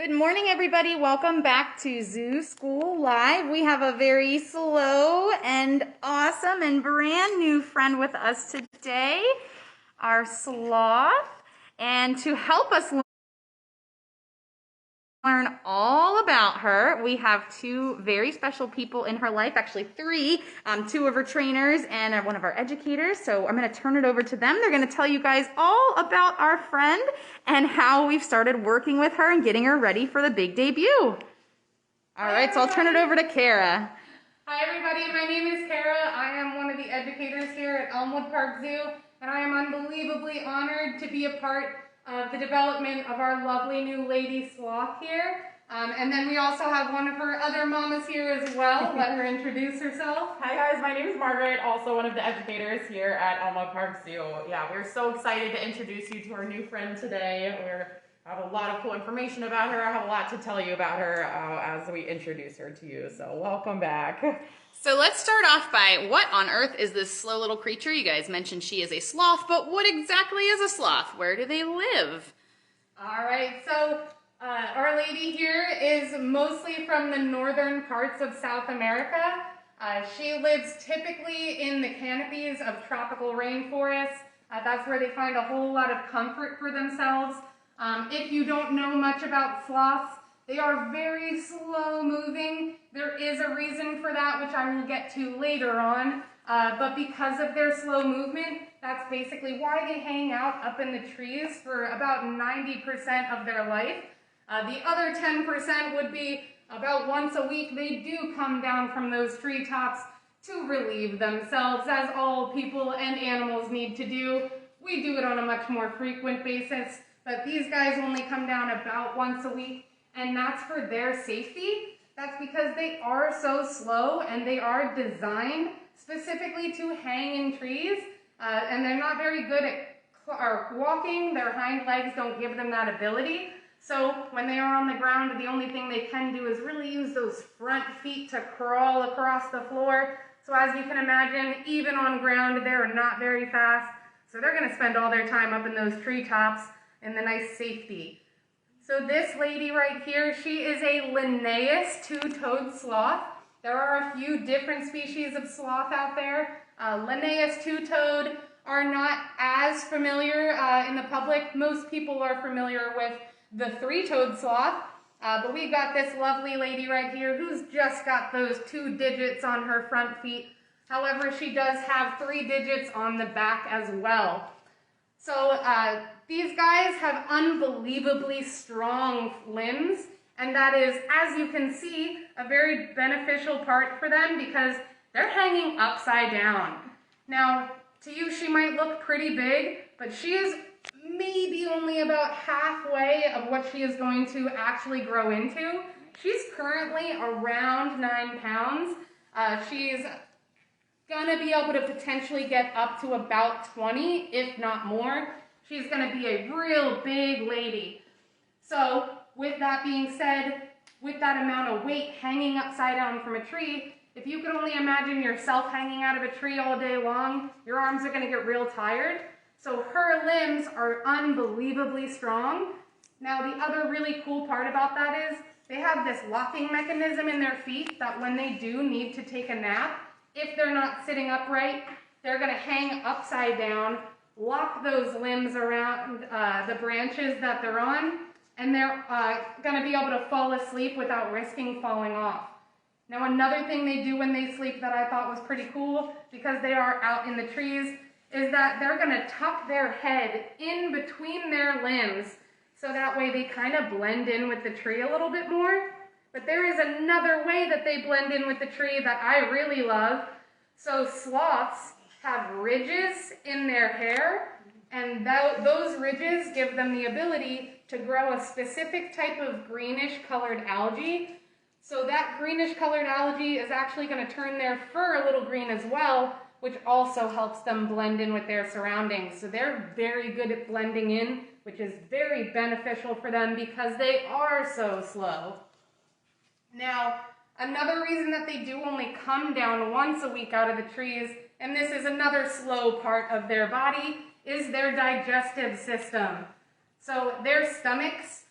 Good morning, everybody. Welcome back to Zoo School Live. We have a very slow and awesome and brand new friend with us today, our Sloth. And to help us learn all about her, we have two very special people in her life, actually three, two of her trainers and one of our educators. So I'm going to turn it over to them. They're going to tell you guys all about our friend and how we've started working with her and getting her ready for the big debut. All right, so I'll turn it over to Kara. Hi everybody, my name is Kara. I am one of the educators here at Elmwood Park Zoo, and I am unbelievably honored to be a part of the development of our lovely new lady Sloth here. And then we also have one of her other mamas here as well. Let her introduce herself. Hi guys, my name is Margaret, also one of the educators here at Elmwood Park Zoo. Yeah, we're so excited to introduce you to our new friend today. We have a lot of cool information about her. I have a lot to tell you about her as we introduce her to you. So welcome back. So let's start off by, what on earth is this slow little creature? You guys mentioned she is a sloth, but what exactly is a sloth? Where do they live? All right, so our lady here is mostly from the northern parts of South America. She lives typically in the canopies of tropical rainforests. That's where they find a whole lot of comfort for themselves. If you don't know much about sloths, they are very slow moving. There is a reason for that, which I will get to later on. But because of their slow movement, that's basically why they hang out up in the trees for about 90% of their life. The other 10% would be about once a week. They do come down from those treetops to relieve themselves, as all people and animals need to do. We do it on a much more frequent basis, but these guys only come down about once a week, and that's for their safety. That's because they are so slow and they are designed specifically to hang in trees, and they're not very good at walking. Their hind legs don't give them that ability. So when they are on the ground, the only thing they can do is really use those front feet to crawl across the floor. So as you can imagine, even on ground, they're not very fast. So they're going to spend all their time up in those treetops in the nice safety. So this lady right here, she is a Linnaeus two-toed sloth. There are a few different species of sloth out there. Linnaeus two-toed are not as familiar in the public. Most people are familiar with the three-toed sloth, but we've got this lovely lady right here who's just got those 2 digits on her front feet. However, she does have 3 digits on the back as well. So these guys have unbelievably strong limbs, and that is, as you can see, a very beneficial part for them because they're hanging upside down. Now, to you, she might look pretty big, but she is maybe only about halfway of what she is going to actually grow into. She's currently around 9 pounds. She's gonna be able to potentially get up to about 20, if not more. She's gonna be a real big lady. So with that being said, with that amount of weight hanging upside down from a tree, if you could only imagine yourself hanging out of a tree all day long, your arms are gonna get real tired. So her limbs are unbelievably strong. Now the other really cool part about that is they have this locking mechanism in their feet that when they do need to take a nap, if they're not sitting upright, they're going to hang upside down, lock those limbs around the branches that they're on, and they're going to be able to fall asleep without risking falling off. Now another thing they do when they sleep that I thought was pretty cool, because they are out in the trees, is that they're going to tuck their head in between their limbs, so that way they kind of blend in with the tree a little bit more. But there is another way that they blend in with the tree that I really love. So sloths have ridges in their hair, and those ridges give them the ability to grow a specific type of greenish colored algae. So that greenish colored algae is actually going to turn their fur a little green as well, which also helps them blend in with their surroundings. So they're very good at blending in, which is very beneficial for them because they are so slow. Now, another reason that they do only come down once a week out of the trees, and this is another slow part of their body, is their digestive system. So their stomachs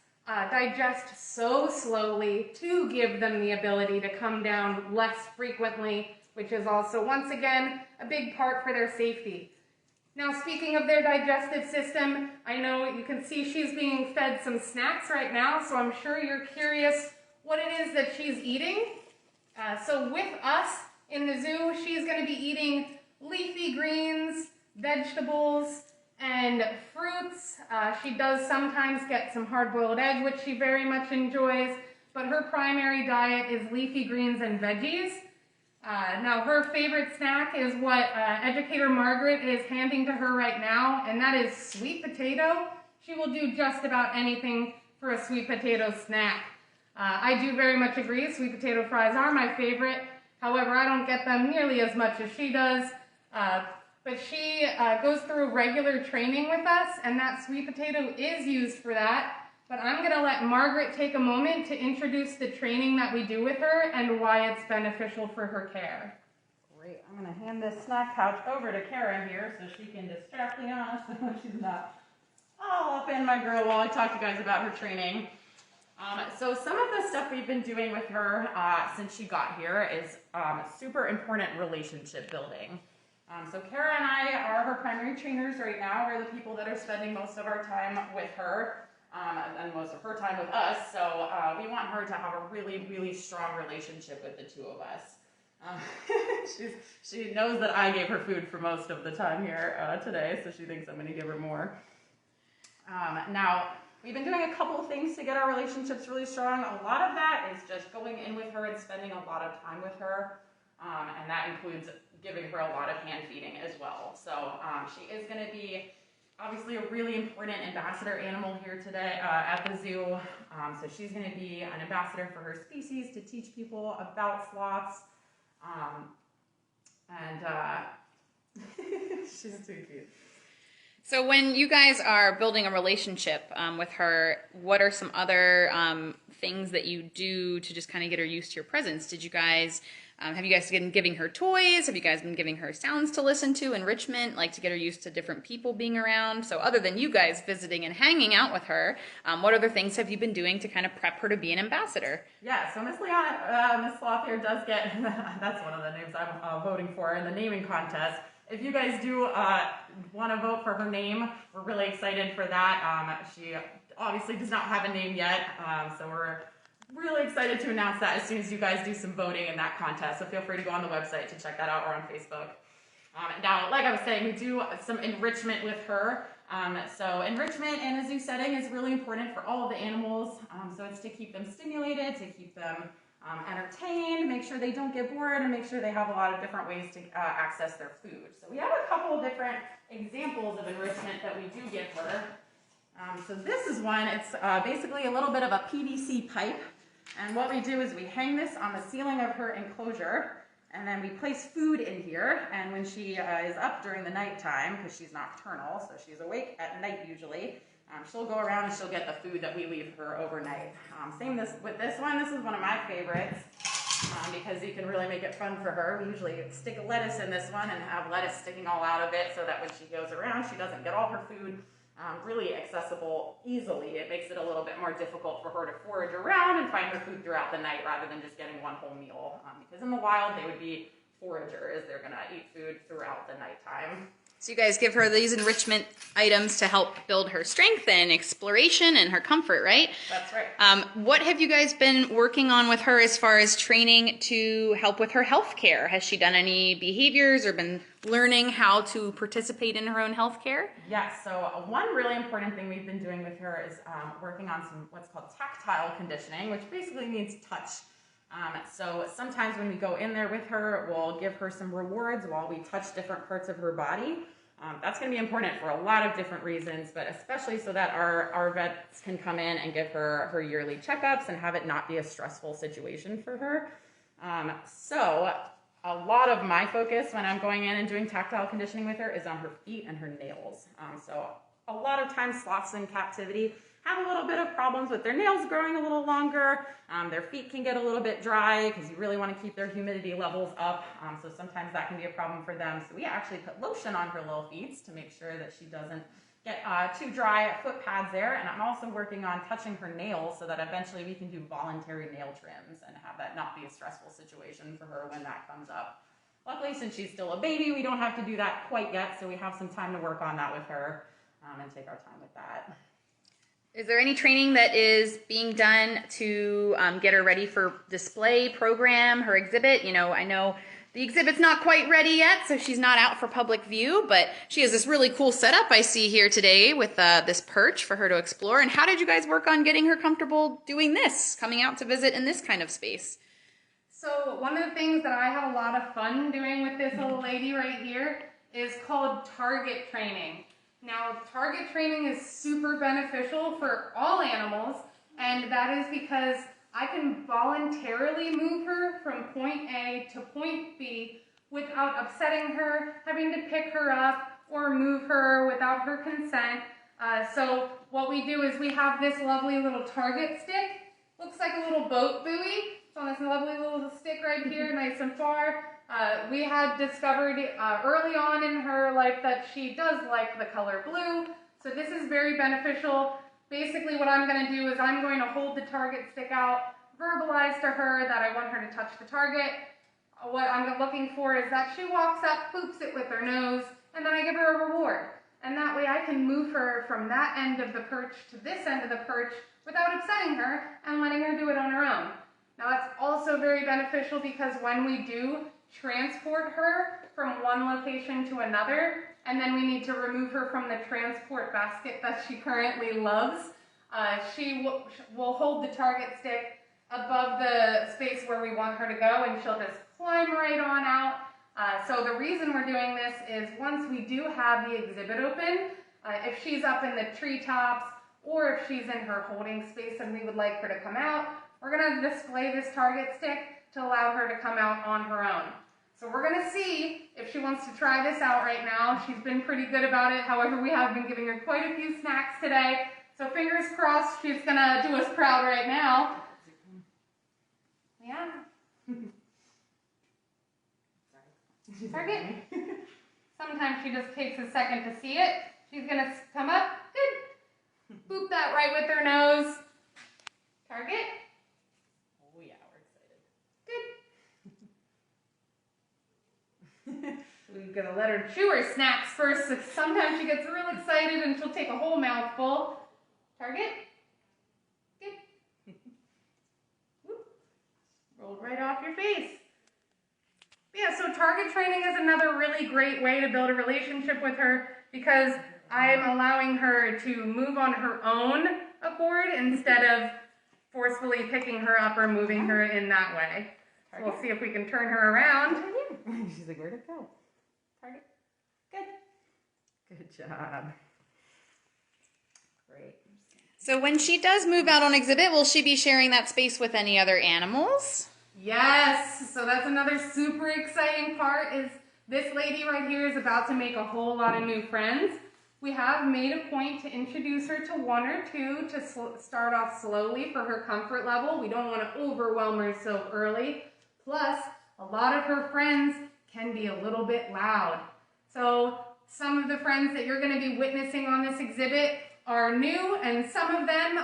digest so slowly to give them the ability to come down less frequently, which is also, once again, a big part for their safety. Now, speaking of their digestive system, I know you can see she's being fed some snacks right now, so I'm sure you're curious what it is that she's eating. So with us in the zoo, she's going to be eating leafy greens, vegetables, and fruits. She does sometimes get some hard-boiled egg, which she very much enjoys, but her primary diet is leafy greens and veggies. Now, her favorite snack is what Educator Margaret is handing to her right now, and that is sweet potato. She will do just about anything for a sweet potato snack. I do very much agree. Sweet potato fries are my favorite. However, I don't get them nearly as much as she does. But she goes through regular training with us, and that sweet potato is used for that. But I'm going to let Margaret take a moment to introduce the training that we do with her and why it's beneficial for her care. Great. I'm going to hand this snack pouch over to Kara here so she can distract me on so she's not all up in my grill while I talk to you guys about her training. So some of the stuff we've been doing with her since she got here is super important relationship building. So Kara and I are her primary trainers right now. We're the people that are spending most of our time with her and most of her time with us. So we want her to have a really, really strong relationship with the two of us. She knows that I gave her food for most of the time here today, so she thinks I'm going to give her more. Now, we've been doing a couple of things to get our relationships really strong. A lot of that is just going in with her and spending a lot of time with her, and that includes giving her a lot of hand feeding as well. So she is going to be obviously a really important ambassador animal here today at the zoo. So she's going to be an ambassador for her species to teach people about sloths. She's too cute. So when you guys are building a relationship with her, what are some other things that you do to just kind of get her used to your presence? Did you guys, have you guys been giving her toys? Have you guys been giving her sounds to listen to, enrichment, like to get her used to different people being around? So other than you guys visiting and hanging out with her, what other things have you been doing to kind of prep her to be an ambassador? Yeah, so Miss Leanna, Miss Sloth here does get, that's one of the names I'm voting for in the naming contest. If you guys do want to vote for her name, we're really excited for that. She obviously does not have a name yet, so we're really excited to announce that as soon as you guys do some voting in that contest. So feel free to go on the website to check that out or on Facebook. Now, like I was saying, we do some enrichment with her. So enrichment in a zoo setting is really important for all of the animals. So it's to keep them stimulated, to keep them entertained, make sure they don't get bored, and make sure they have a lot of different ways to access their food. So we have a couple of different examples of enrichment that we do give her. So this is one. It's basically a little bit of a PVC pipe, and what we do is we hang this on the ceiling of her enclosure, and then we place food in here, and when she is up during the nighttime, because she's nocturnal, so she's awake at night usually, she'll go around and she'll get the food that we leave her overnight. Same with this one. This is one of my favorites because you can really make it fun for her. We usually stick lettuce in this one and have lettuce sticking all out of it so that when she goes around, she doesn't get all her food really accessible easily. It makes it a little bit more difficult for her to forage around and find her food throughout the night rather than just getting one whole meal. Because in the wild, they would be foragers. They're going to eat food throughout the nighttime. So you guys give her these enrichment items to help build her strength and exploration and her comfort, right? That's right. What have you guys been working on with her as far as training to help with her health care? Has she done any behaviors or been learning how to participate in her own health care? Yes, so one really important thing we've been doing with her is working on some what's called tactile conditioning, which basically means touch. So sometimes when we go in there with her, we'll give her some rewards while we touch different parts of her body. That's going to be important for a lot of different reasons, but especially so that our vets can come in and give her her yearly checkups and have it not be a stressful situation for her. So a lot of my focus when I'm going in and doing tactile conditioning with her is on her feet and her nails. So a lot of times sloths in captivity have a little bit of problems with their nails growing a little longer. Their feet can get a little bit dry because you really want to keep their humidity levels up. So sometimes that can be a problem for them. So we actually put lotion on her little feet to make sure that she doesn't get too dry foot pads there. And I'm also working on touching her nails so that eventually we can do voluntary nail trims and have that not be a stressful situation for her when that comes up. Luckily, since she's still a baby, we don't have to do that quite yet, so we have some time to work on that with her and take our time with that. Is there any training that is being done to get her ready for display program, her exhibit? You know, I know the exhibit's not quite ready yet, so she's not out for public view, but she has this really cool setup I see here today with this perch for her to explore. And how did you guys work on getting her comfortable doing this, coming out to visit in this kind of space? So one of the things that I have a lot of fun doing with this little lady right here is called target training. Now, target training is super beneficial for all animals, and that is because I can voluntarily move her from point A to point B without upsetting her, having to pick her up or move her without her consent. So what we do is we have this lovely little target stick. Looks like a little boat buoy. It's on this lovely little stick right here, nice and far. We had discovered early on in her life that she does like the color blue, so this is very beneficial. Basically what I'm going to do is I'm going to hold the target stick out, verbalize to her that I want her to touch the target. What I'm looking for is that she walks up, poops it with her nose, and then I give her a reward. And that way I can move her from that end of the perch to this end of the perch without upsetting her and letting her do it on her own. Now that's also very beneficial because when we do transport her from one location to another, and then we need to remove her from the transport basket that she currently loves, she will hold the target stick above the space where we want her to go, and she'll just climb right on out. So the reason we're doing this is once we do have the exhibit open, if she's up in the treetops or if she's in her holding space and we would like her to come out, we're going to display this target stick to allow her to come out on her own. So we're going to see if she wants to try this out right now. She's been pretty good about it. However, we have been giving her quite a few snacks today. So fingers crossed she's going to do us proud right now. Yeah. Target. Sometimes she just takes a second to see it. She's going to come up. Good. Boop that right with her nose. Target. Oh yeah, we're excited. Good. We're going to let her chew her snacks first. So sometimes she gets real excited and she'll take a whole mouthful. Target. Good. Whoop. Rolled right off your face. Yeah, so target training is another really great way to build a relationship with her because I'm allowing her to move on her own accord instead of forcefully picking her up or moving her in that way. So we'll see if we can turn her around. She's like, where'd it go? Target. Good. Good job. Great. So when she does move out on exhibit, will she be sharing that space with any other animals? Yes, so that's another super exciting part is this lady right here is about to make a whole lot of new friends. We have made a point to introduce her to one or two to start off slowly for her comfort level. We don't want to overwhelm her so early. Plus, a lot of her friends can be a little bit loud. So some of the friends that you're going to be witnessing on this exhibit are new, and some of them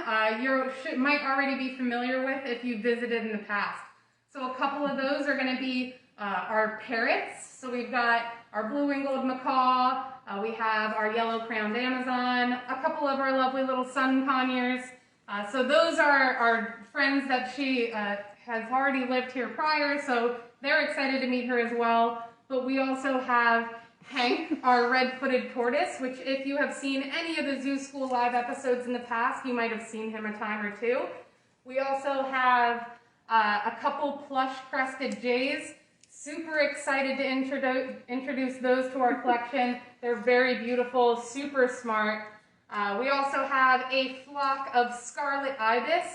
might already be familiar with if you visited in the past. So a couple of those are going to be our parrots. So we've got our blue-winged macaw, we have our yellow-crowned Amazon, a couple of our lovely little sun conures. So those are our friends that she has already lived here prior, so they're excited to meet her as well. But we also have Hank, our red-footed tortoise, which if you have seen any of the Zoo School Live episodes in the past, you might have seen him a time or two. We also have a couple plush-crested jays. Super excited to introduce those to our collection. They're very beautiful, super smart. We also have a flock of scarlet ibis,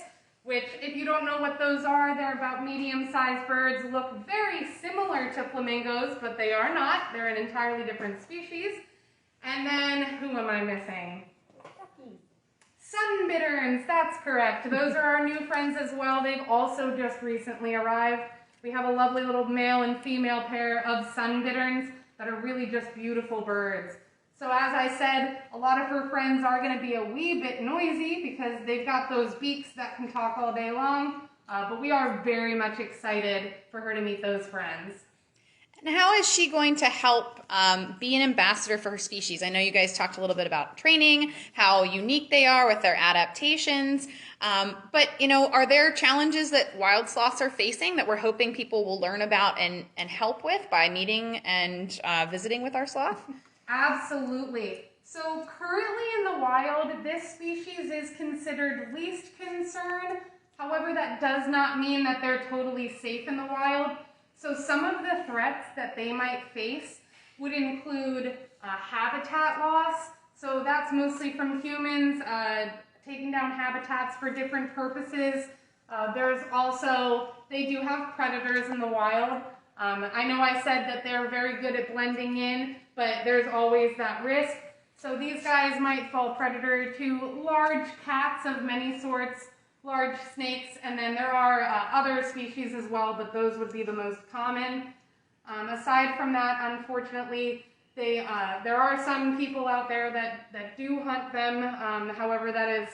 which if you don't know what those are, they're about medium-sized birds, look very similar to flamingos, but they are not. They're an entirely different species. And then, who am I missing? Sun bitterns, that's correct. Those are our new friends as well. They've also just recently arrived. We have a lovely little male and female pair of sun bitterns that are really just beautiful birds. So as I said, a lot of her friends are going to be a wee bit noisy because they've got those beaks that can talk all day long, but we are very much excited for her to meet those friends. And how is she going to help be an ambassador for her species? I know you guys talked a little bit about training, how unique they are with their adaptations. But, are there challenges that wild sloths are facing that we're hoping people will learn about and help with by meeting and visiting with our sloth? Absolutely. So currently in the wild, this species is considered least concern. However, that does not mean that they're totally safe in the wild. So some of the threats that they might face would include habitat loss. So that's mostly from humans taking down habitats for different purposes. There's also, they do have predators in the wild. I know I said that they're very good at blending in, but there's always that risk. So these guys might fall predator to large cats of many sorts, large snakes, and then there are other species as well, but those would be the most common. Aside from that, unfortunately, there are some people out there that do hunt them. However, that is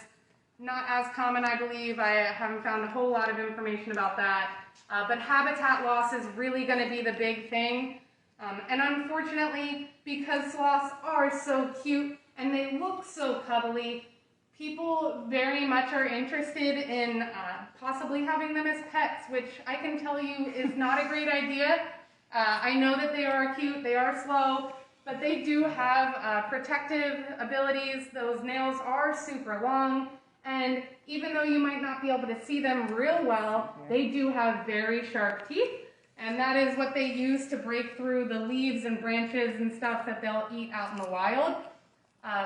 not as common, I believe. I haven't found a whole lot of information about that. But habitat loss is really going to be the big thing. And unfortunately, because sloths are so cute and they look so cuddly, people very much are interested in possibly having them as pets, which I can tell you is not a great idea. I know that they are cute, they are slow, but they do have protective abilities. Those nails are super long, and even though you might not be able to see them real well, they do have very sharp teeth, and that is what they use to break through the leaves and branches and stuff that they'll eat out in the wild.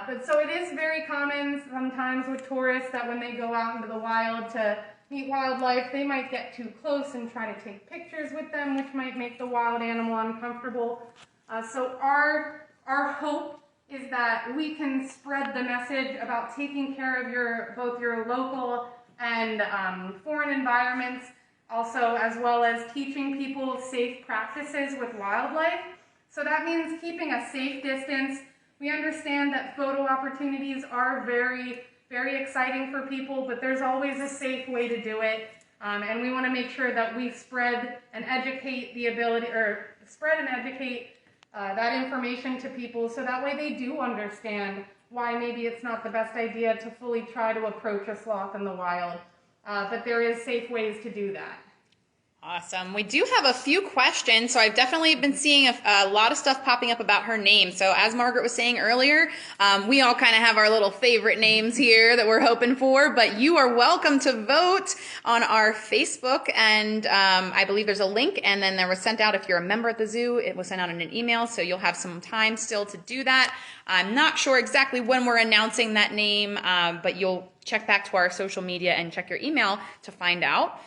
But so it is very common sometimes with tourists that when they go out into the wild to meet wildlife, they might get too close and try to take pictures with them, which might make the wild animal uncomfortable. So our hope is that we can spread the message about taking care of both your local and foreign environments, also as well as teaching people safe practices with wildlife. So that means keeping a safe distance. We understand that photo opportunities are very, very exciting for people, but there's always a safe way to do it. And we want to make sure that we spread and educate that information to people so that way they do understand why maybe it's not the best idea to fully try to approach a sloth in the wild. But there is safe ways to do that. Awesome. We do have a few questions, so I've definitely been seeing a lot of stuff popping up about her name. So as Margaret was saying earlier, we all kind of have our little favorite names here that we're hoping for, but you are welcome to vote on our Facebook, and I believe there's a link, and then there was sent out if you're a member at the zoo, it was sent out in an email, so you'll have some time still to do that. I'm not sure exactly when we're announcing that name, but you'll check back to our social media and check your email to find out.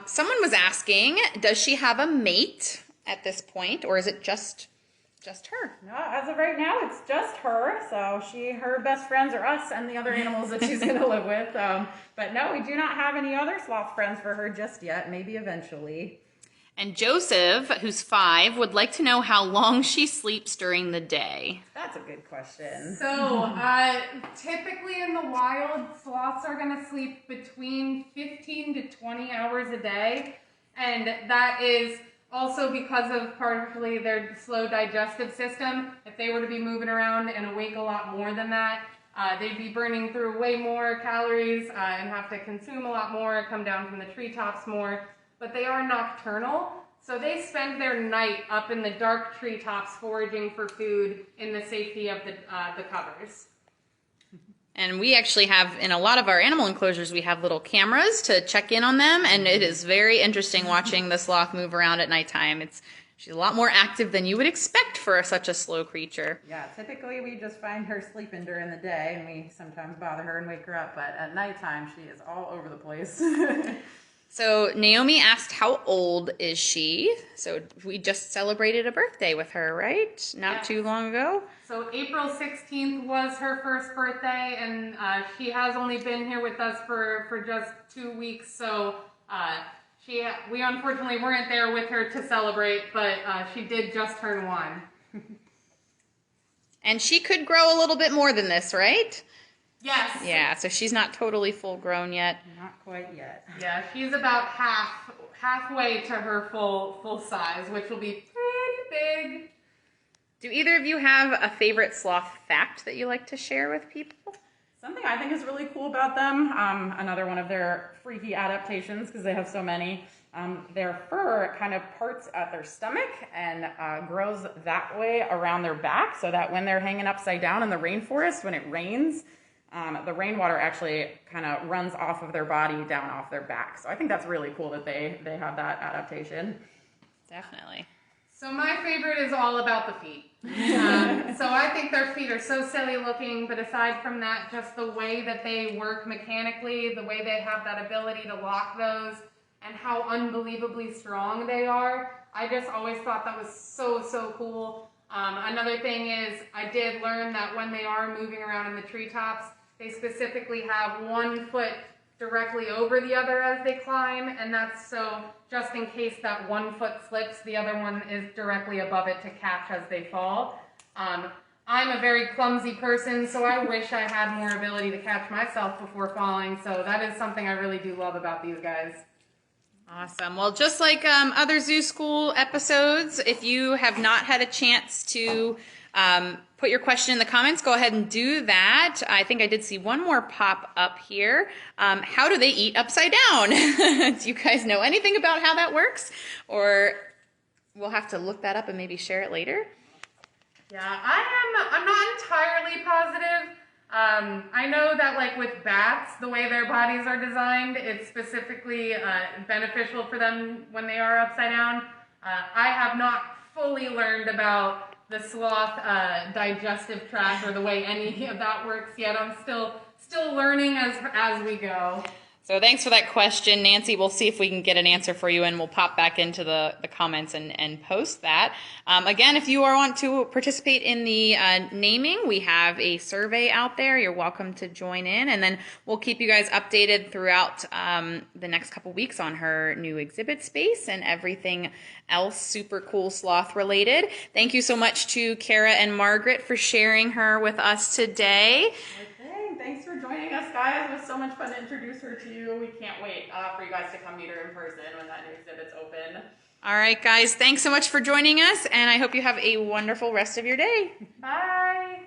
Someone was asking, does she have a mate at this point, or is it just her? No, as of right now, it's just her. So her best friends are us and the other animals that she's going to live with. But no, we do not have any other sloth friends for her just yet. Maybe eventually. And Joseph, who's 5, would like to know how long she sleeps during the day. That's a good question. So typically in the wild, sloths are going to sleep between 15 to 20 hours a day. And that is also because of partially their slow digestive system. If they were to be moving around and awake a lot more than that, they'd be burning through way more calories and have to consume a lot more, come down from the treetops more. But they are nocturnal, so they spend their night up in the dark treetops foraging for food in the safety of the covers. And we actually have, in a lot of our animal enclosures, we have little cameras to check in on them, and it is very interesting watching the sloth move around at nighttime. She's a lot more active than you would expect for such a slow creature. Yeah, typically we just find her sleeping during the day, and we sometimes bother her and wake her up, but at nighttime she is all over the place. So Naomi asked, how old is she? So we just celebrated a birthday with her, right? Not Yes. too long ago. So April 16th was her first birthday, and she has only been here with us for just 2 weeks. So we unfortunately weren't there with her to celebrate, but she did just turn 1. And she could grow a little bit more than this, right? Yes. Yeah, so she's not totally full grown yet. Not quite yet. Yeah, she's about halfway to her full size, which will be pretty big. Do either of you have a favorite sloth fact that you like to share with people? Something I think is really cool about them, another one of their freaky adaptations, because they have so many, their fur kind of parts at their stomach and grows that way around their back, so that when they're hanging upside down in the rainforest, when it rains, the rainwater actually kind of runs off of their body down off their back. So I think that's really cool that they have that adaptation. Definitely. So my favorite is all about the feet. So I think their feet are so silly looking, but aside from that, just the way that they work mechanically, the way they have that ability to lock those, and how unbelievably strong they are, I just always thought that was so cool. Another thing is, I did learn that when they are moving around in the treetops, they specifically have one foot directly over the other as they climb, and that's so just in case that one foot slips, the other one is directly above it to catch as they fall. I'm a very clumsy person, so I wish I had more ability to catch myself before falling, so that is something I really do love about these guys. Awesome. Well, just like other Zoo School episodes, if you have not had a chance to put your question in the comments, go ahead and do that. I think I did see one more pop up here. How do they eat upside down? Do you guys know anything about how that works? Or we'll have to look that up and maybe share it later. Yeah, I'm not entirely positive. I know that like with bats, the way their bodies are designed, it's specifically beneficial for them when they are upside down. I have not fully learned about the sloth digestive tract or the way any of that works yet. I'm still learning as we go. So thanks for that question, Nancy. We'll see if we can get an answer for you, and we'll pop back into the comments and post that. Again, if you want to participate in the naming, we have a survey out there. You're welcome to join in, and then we'll keep you guys updated throughout the next couple weeks on her new exhibit space and everything else super cool sloth related. Thank you so much to Kara and Margaret for sharing her with us today. Thanks for joining us, guys. It was so much fun to introduce her to you. We can't wait for you guys to come meet her in person when that new exhibit's open. All right, guys. Thanks so much for joining us, and I hope you have a wonderful rest of your day. Bye.